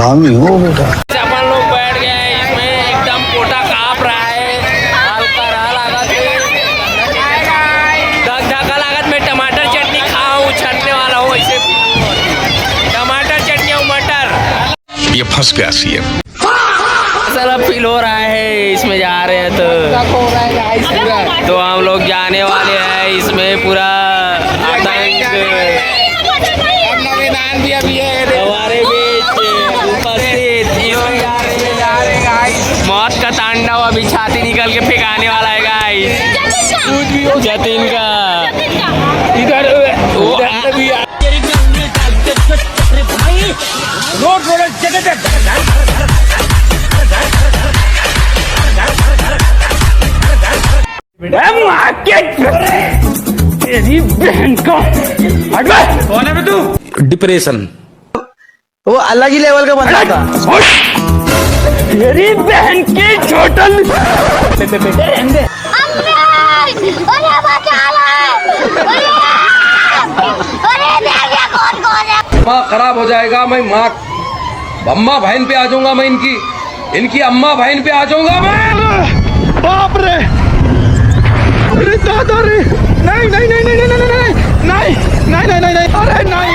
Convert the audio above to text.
हरामी हो बेटा। अपन लोग बैठ गए हैं इसमें, एकदम पोटा काँप रहा है, हल्का रहा लागत धक्का लागत में टमाटर चटनी खाऊं, छटने वाला हूँ ऐसे, टमाटर चटनी और मटर। ये फंस गया सीएम। साला फील हो रहा है इसमें जा रहे हैं तो हम लोग जाने वाले हैं इसमें पूरा आतंक हमारे बीच उपस्थित इसमें जा रहे हैं। मौत का तांडव अभी छाती निकल के फेंकाने वाला है गाइस। जतिन का इधर तेरी बहन का कौन है तू? डिप्रेशन वो अलग ही लेवल का बंदा था। तेरी बहन की छोटन माँ खराब हो जाएगा। मैं माँ अम्मा बहन पे आ जाऊंगा, मैं इनकी अम्मा बहन पे आ जाऊंगा मैं। बाप रे, अरे दादा रे, नहीं नहीं नहीं नहीं नहीं नहीं नहीं नहीं नहीं नहीं नहीं नहीं, अरे नहीं।